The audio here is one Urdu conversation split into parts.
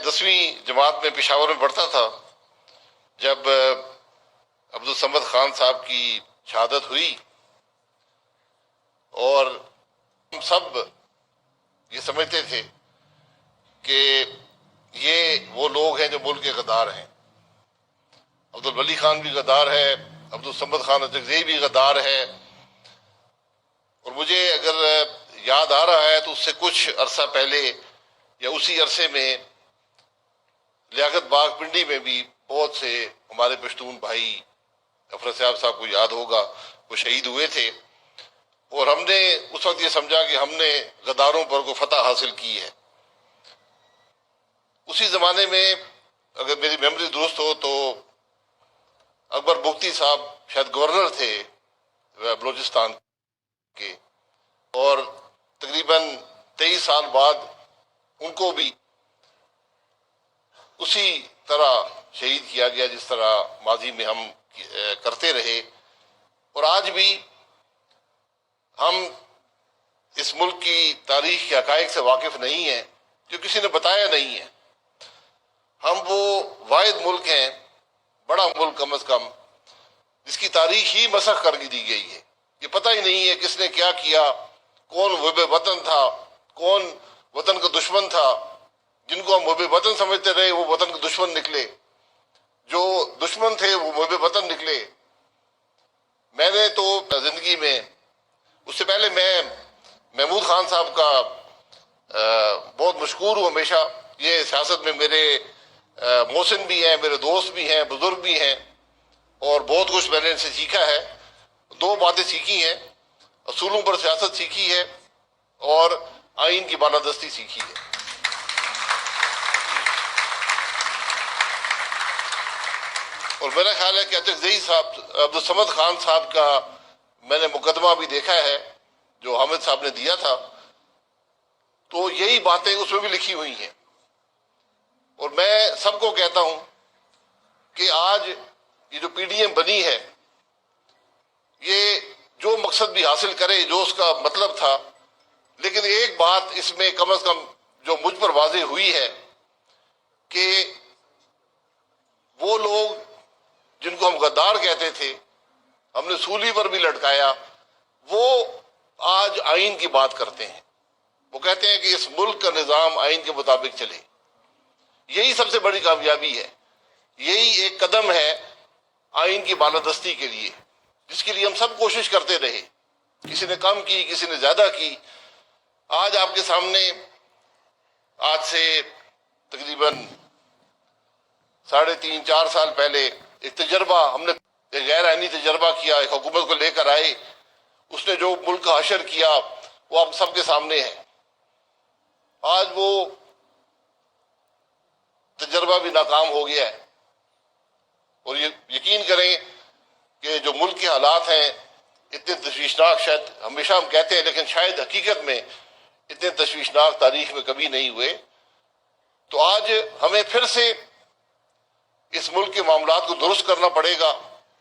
10ویں جماعت میں پشاور میں پڑھتا تھا جب عبدالصمد خان صاحب کی شہادت ہوئی، اور ہم سب یہ سمجھتے تھے کہ یہ وہ لوگ ہیں جو ملک کے غدار ہیں۔ عبدالولی خان بھی غدار ہے، عبدالصمد خان اچکزئی بھی غدار ہے، اور مجھے اگر یاد آ رہا ہے تو اس سے کچھ عرصہ پہلے یا اسی عرصے میں لیاقت باغ پنڈی میں بھی بہت سے ہمارے پشتون بھائی، افراد صاحب کو یاد ہوگا، وہ شہید ہوئے تھے، اور ہم نے اس وقت یہ سمجھا کہ ہم نے غداروں پر کو فتح حاصل کی ہے۔ اسی زمانے میں اگر میری میموری درست ہو تو اکبر بگٹی صاحب شاید گورنر تھے بلوچستان کے، اور تقریباً 23 سال بعد ان کو بھی اسی طرح شہید کیا گیا جس طرح ماضی میں ہم کرتے رہے۔ اور آج بھی ہم اس ملک کی تاریخ کے حقائق سے واقف نہیں ہیں، جو کسی نے بتایا نہیں ہے۔ ہم وہ واحد ملک ہیں، بڑا ملک کم از کم، جس کی تاریخ ہی مسخ کر دی گئی ہے۔ یہ پتہ ہی نہیں ہے کس نے کیا کیا، کون محب وطن تھا، کون وطن کا دشمن تھا۔ جن کو ہم محب وطن سمجھتے رہے وہ وطن کے دشمن نکلے، جو دشمن تھے وہ محب وطن نکلے۔ میں نے تو زندگی میں، اس سے پہلے میں محمود خان صاحب کا بہت مشکور ہوں ہمیشہ۔ یہ سیاست میں میرے محسن بھی ہیں، میرے دوست بھی ہیں، بزرگ بھی ہیں، اور بہت کچھ میں نے ان سے سیکھا ہے۔ 2 باتیں سیکھی ہیں: اصولوں پر سیاست سیکھی ہے اور آئین کی بالادستی سیکھی ہے۔ اور میرا خیال ہے کہ اچکزئی صاحب، عبدالصمد خان صاحب کا میں نے مقدمہ بھی دیکھا ہے جو حامد صاحب نے دیا تھا، تو یہی باتیں اس میں بھی لکھی ہوئی ہیں۔ اور میں سب کو کہتا ہوں کہ آج یہ جو پی ڈی ایم بنی ہے، یہ جو مقصد بھی حاصل کرے، جو اس کا مطلب تھا، لیکن ایک بات اس میں کم از کم جو مجھ پر واضح ہوئی ہے کہ وہ لوگ جن کو ہم غدار کہتے تھے، ہم نے سولی پر بھی لٹکایا، وہ آج آئین کی بات کرتے ہیں۔ وہ کہتے ہیں کہ اس ملک کا نظام آئین کے مطابق چلے۔ یہی سب سے بڑی کامیابی ہے، یہی ایک قدم ہے آئین کی بالادستی کے لیے، جس کے لیے ہم سب کوشش کرتے رہے۔ کسی نے کم کی، کسی نے زیادہ کی۔ آج آپ کے سامنے، آج سے تقریباً 3.5-4 سال پہلے ایک تجربہ ہم نے، ایک غیر آئینی تجربہ کیا، ایک حکومت کو لے کر آئے، اس نے جو ملک کا حشر کیا وہ آپ سب کے سامنے ہے۔ آج وہ تجربہ بھی ناکام ہو گیا ہے، اور یہ یقین کریں کہ جو ملک کے حالات ہیں اتنے تشویشناک، شاید ہمیشہ ہم کہتے ہیں لیکن شاید حقیقت میں اتنے تشویشناک تاریخ میں کبھی نہیں ہوئے۔ تو آج ہمیں پھر سے اس ملک کے معاملات کو درست کرنا پڑے گا،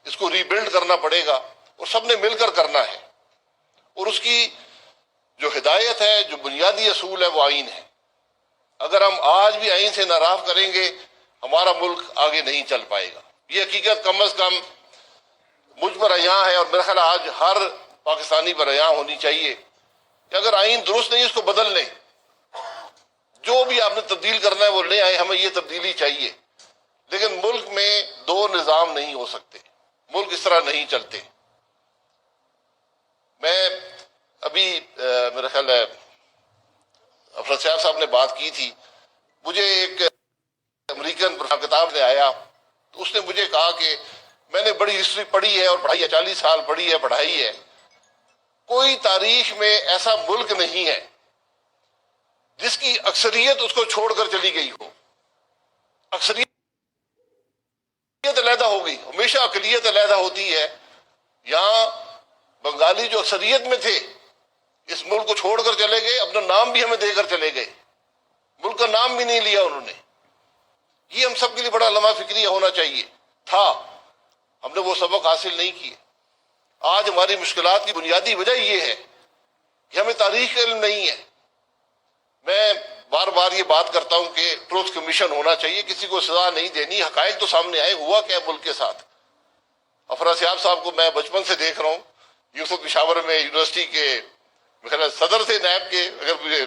اس کو ری بلڈ کرنا پڑے گا، اور سب نے مل کر کرنا ہے۔ اور اس کی جو ہدایت ہے، جو بنیادی اصول ہے، وہ آئین ہے۔ اگر ہم آج بھی آئین سے ناراض کریں گے، ہمارا ملک آگے نہیں چل پائے گا۔ یہ حقیقت کم از کم مجھ پر عیاں ہے، اور میرا خیال آج ہر پاکستانی پر عیاں ہونی چاہیے کہ اگر آئین درست نہیں اس کو بدل لیں۔ جو بھی آپ نے تبدیل کرنا ہے وہ لے آئے، ہمیں یہ تبدیلی چاہیے۔ لیکن ملک میں 2 نظام نہیں ہو سکتے، ملک اس طرح نہیں چلتے۔ میں ابھی میرا خیال ہے افراد صاحب نے بات کی تھی، مجھے ایک امریکن کتاب سے آیا، تو اس نے مجھے کہا کہ میں نے بڑی ہسٹری پڑھی ہے اور پڑھائی ہے، 40 سال پڑھی ہے، پڑھائی ہے، کوئی تاریخ میں ایسا ملک نہیں ہے جس کی اکثریت اس کو چھوڑ کر چلی گئی ہو۔ اکثریت علیحدہ ہو گئی، ہمیشہ اقلیت علیحدہ ہوتی ہے۔ یہاں بنگالی جو اکثریت میں تھے اس ملک کو چھوڑ کر چلے گئے، اپنا نام بھی ہمیں دے کر چلے گئے، ملک کا نام بھی نہیں لیا انہوں نے۔ یہ ہم سب کے لیے بڑا لمحہ فکری ہونا چاہیے تھا، ہم نے وہ سبق حاصل نہیں کیے۔ آج ہماری مشکلات کی بنیادی وجہ یہ ہے کہ ہمیں تاریخ کا علم نہیں ہے۔ میں بار بار یہ بات کرتا ہوں کہ ٹروتھ کمیشن ہونا چاہیے، کسی کو سزا نہیں دینی، حقائق تو سامنے آئے، ہوا کیا ملک کے ساتھ۔ افراسیاب صاحب کو میں بچپن سے دیکھ رہا ہوں، یوسف پشاور میں یونیورسٹی کے صدر تھے نیب کے، اگر مجھے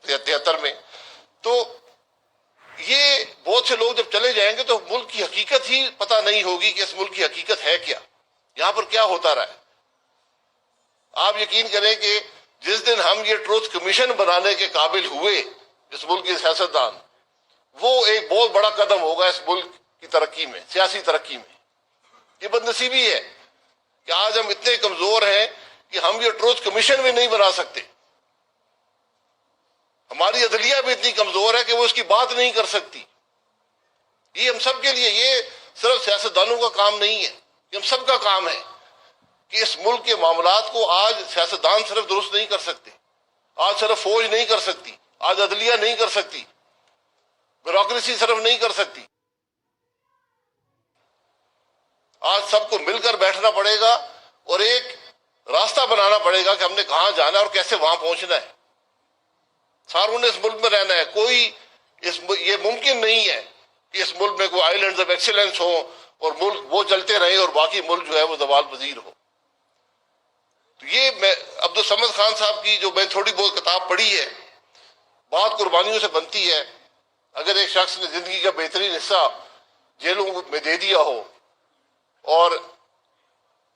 73 میں۔ تو یہ بہت سے لوگ جب چلے جائیں گے تو ملک کی حقیقت ہی پتہ نہیں ہوگی کہ اس ملک کی حقیقت ہے کیا، یہاں پر کیا ہوتا رہا ہے۔ آپ یقین کریں کہ جس دن ہم یہ ٹروتھ کمیشن بنانے کے قابل ہوئے اس ملک کے سیاستدان، وہ ایک بہت بڑا قدم ہوگا اس ملک کی ترقی میں، سیاسی ترقی میں۔ یہ بد نصیبی ہے کہ آج ہم اتنے کمزور ہیں کہ ہم یہ ٹروتھ کمیشن بھی نہیں بنا سکتے۔ ہماری عدلیہ بھی اتنی کمزور ہے کہ وہ اس کی بات نہیں کر سکتی۔ یہ ہم سب کے لیے، یہ صرف سیاستدانوں کا کام نہیں ہے، یہ ہم سب کا کام ہے کہ اس ملک کے معاملات کو آج سیاستدان صرف درست نہیں کر سکتے، آج صرف فوج نہیں کر سکتی، آج عدلیہ نہیں کر سکتی، بیوروکریسی صرف نہیں کر سکتی۔ آج سب کو مل کر بیٹھنا پڑے گا اور ایک راستہ بنانا پڑے گا کہ ہم نے کہاں جانا ہے اور کیسے وہاں پہنچنا ہے۔ ساروں نے اس ملک میں رہنا ہے، یہ ممکن نہیں ہے کہ اس ملک میں کوئی آئیلینڈز آف ایکسیلنس ہو اور ملک وہ چلتے رہیں اور باقی ملک جو ہے وہ زوال پذیر ہو۔ تو یہ میں عبدالصمد خان صاحب کی جو میں تھوڑی بہت کتاب پڑھی ہے، بات قربانیوں سے بنتی ہے۔ اگر ایک شخص نے زندگی کا بہترین حصہ جیلوں میں دے دیا ہو اور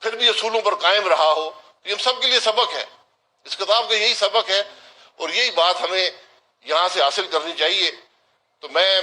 پھر بھی اصولوں پر قائم رہا ہو، یہ ہم سب کے لیے سبق ہے۔ اس کتاب کا یہی سبق ہے اور یہی بات ہمیں یہاں سے حاصل کرنی چاہیے۔ تو میں